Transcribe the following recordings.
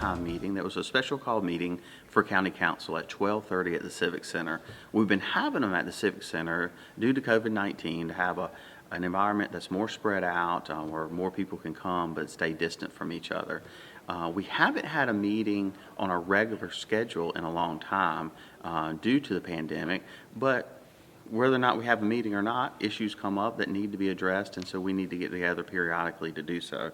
one-time meeting that was a special call meeting for County Council at 12:30 at the Civic Center. We've been having them at the Civic Center due to COVID-19 to have an environment that's more spread out, where more people can come but stay distant from each other. We haven't had a meeting on a regular schedule in a long time due to the pandemic, but whether or not we have a meeting or not, issues come up that need to be addressed, and so we need to get together periodically to do so.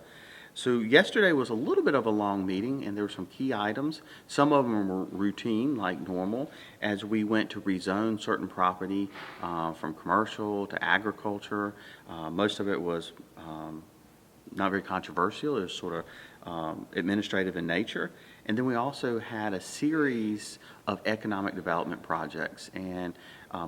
So yesterday was a little bit of a long meeting, and there were some key items. Some of them were routine, like normal, as we went to rezone certain property from commercial to agriculture. Most of it was not very controversial. It was sort of administrative in nature. And then we also had a series of economic development projects. And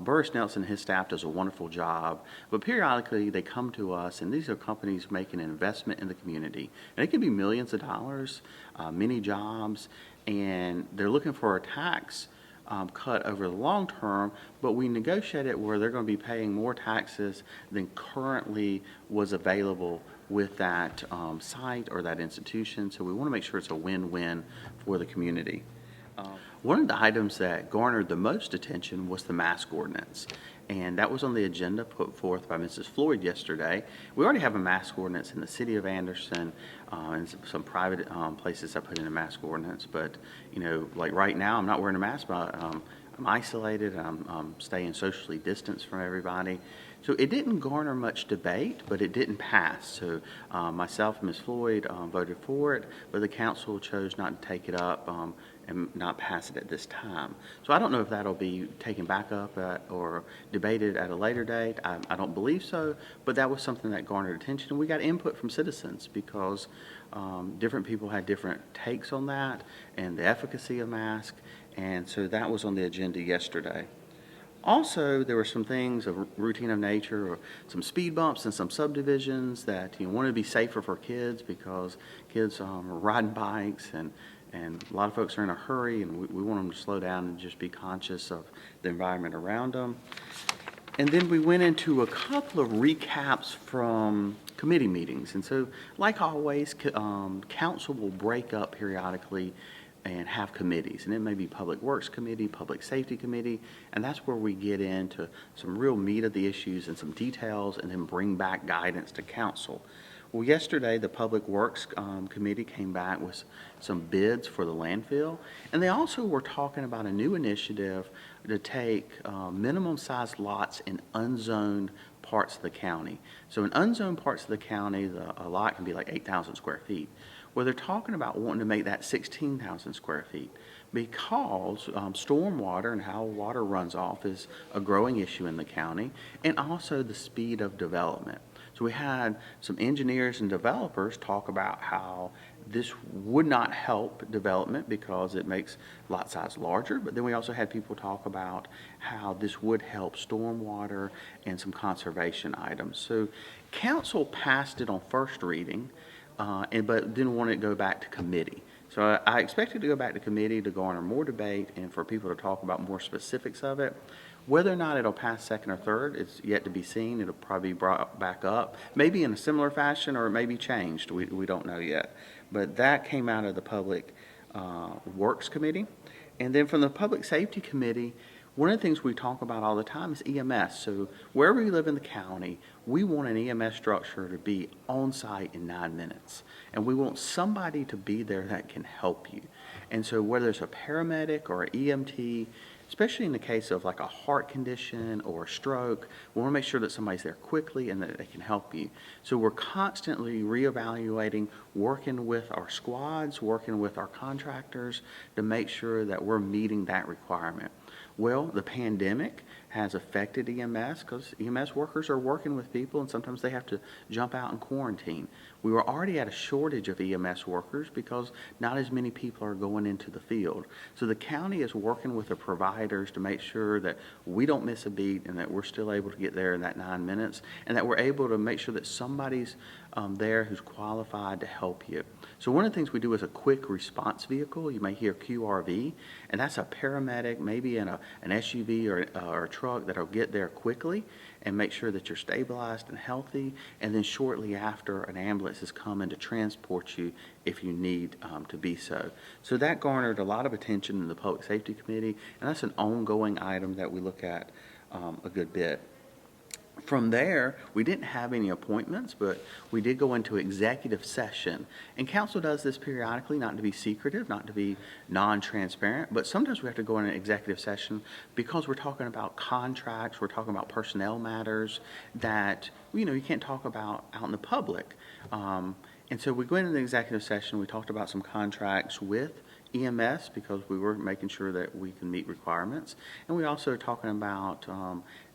Burris Nelson and his staff does a wonderful job. But periodically they come to us, and these are companies making an investment in the community. And it can be millions of dollars, many jobs, and they're looking for a tax cut over the long term, but we negotiate it where they're going to be paying more taxes than currently was available with that site or that institution. So we want to make sure it's a win-win for the community. One of the items that garnered the most attention was the mask ordinance, and that was on the agenda put forth by Mrs. Floyd yesterday. We already have a mask ordinance in the city of Anderson, and some private places that put in a mask ordinance, but you know, like right now I'm not wearing a mask, but I'm isolated, and I'm staying socially distanced from everybody. So it didn't garner much debate, but it didn't pass. So myself and Ms. Floyd voted for it, but the council chose not to take it up and not pass it at this time. So I don't know if that'll be taken back up or debated at a later date. I don't believe so, but that was something that garnered attention, and we got input from citizens because different people had different takes on that and the efficacy of masks, and so that was on the agenda yesterday. Also, there were some things of routine of nature, or some speed bumps and some subdivisions that wanted to be safer for kids because kids are riding bikes, and a lot of folks are in a hurry, and we want them to slow down and just be conscious of the environment around them. And then we went into a couple of recaps from committee meetings. And so, like always, council will break up periodically and have committees, and it may be Public Works Committee, Public Safety Committee, and that's where we get into some real meat of the issues and some details, and then bring back guidance to council. Well, yesterday the Public Works Committee came back with some bids for the landfill, and they also were talking about a new initiative to take minimum sized lots in unzoned parts of the county. So in unzoned parts of the county, a lot can be like 8,000 square feet. Well, they're talking about wanting to make that 16,000 square feet because stormwater and how water runs off is a growing issue in the county, and also the speed of development. So we had some engineers and developers talk about how this would not help development because it makes lot size larger, but then we also had people talk about how this would help stormwater and some conservation items. So council passed it on first reading, but didn't want it to go back to committee. So I expect it to go back to committee to garner more debate and for people to talk about more specifics of it. Whether or not it'll pass second or third, it's yet to be seen. It'll probably be brought back up, maybe in a similar fashion, or it may be changed. We don't know yet. But that came out of the Public Works Committee. And then from the Public Safety Committee, one of the things we talk about all the time is EMS. So wherever you live in the county, we want an EMS structure to be on site in 9 minutes. And we want somebody to be there that can help you. And so whether it's a paramedic or an EMT, especially in the case of like a heart condition or a stroke, we want to make sure that somebody's there quickly and that they can help you. So we're constantly reevaluating, working with our squads, working with our contractors to make sure that we're meeting that requirement. Well, the pandemic has affected EMS because EMS workers are working with people, and sometimes they have to jump out and quarantine. We were already at a shortage of EMS workers because not as many people are going into the field. So the county is working with the providers to make sure that we don't miss a beat and that we're still able to get there in that 9 minutes, and that we're able to make sure that somebody's there who's qualified to help you. So one of the things we do is a quick response vehicle. You may hear QRV, and that's a paramedic, maybe in an SUV or a truck that'll get there quickly and make sure that you're stabilized and healthy, and then shortly after, an ambulance is coming to transport you if you need to be so. So that garnered a lot of attention in the Public Safety Committee, and that's an ongoing item that we look at a good bit. From there, we didn't have any appointments, but we did go into executive session. And council does this periodically, not to be secretive, not to be non-transparent, but sometimes we have to go in an executive session because we're talking about contracts, we're talking about personnel matters that, you can't talk about out in the public. And so we go into the executive session, we talked about some contracts with EMS because we were making sure that we can meet requirements. And we also are talking about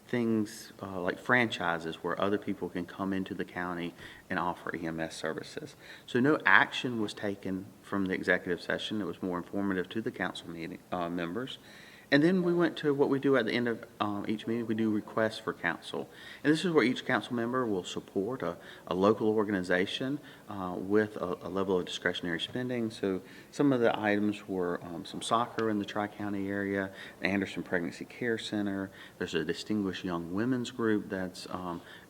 things like franchises where other people can come into the county and offer EMS services. So no action was taken from the executive session. It was more informative to the council meeting members. And then we went to what we do at the end of each meeting. We do requests for council. And this is where each council member will support a local organization with a level of discretionary spending. So some of the items were some soccer in the Tri-County area, the Anderson Pregnancy Care Center. There's a distinguished young women's group that's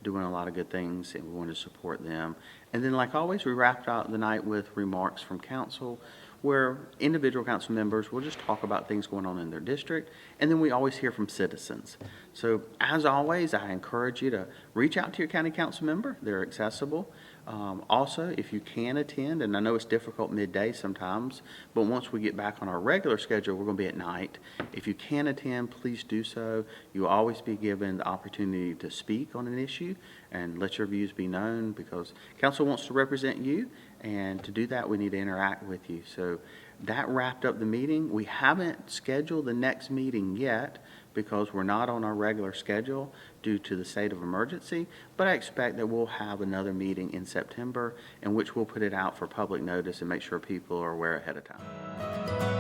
doing a lot of good things, and we wanted to support them. And then, like always, we wrapped out the night with remarks from council, where individual council members will just talk about things going on in their district, and then we always hear from citizens. So as always, I encourage you to reach out to your county council member. They're accessible. Also, if you can attend, and I know it's difficult midday sometimes, but once we get back on our regular schedule, we're going to be at night. If you can attend, please do so. You'll always be given the opportunity to speak on an issue and let your views be known, because council wants to represent you, and to do that, we need to interact with you. So that wrapped up the meeting. We haven't scheduled the next meeting yet because we're not on our regular schedule due to the state of emergency, but I expect that we'll have another meeting in September in which we'll put it out for public notice and make sure people are aware ahead of time.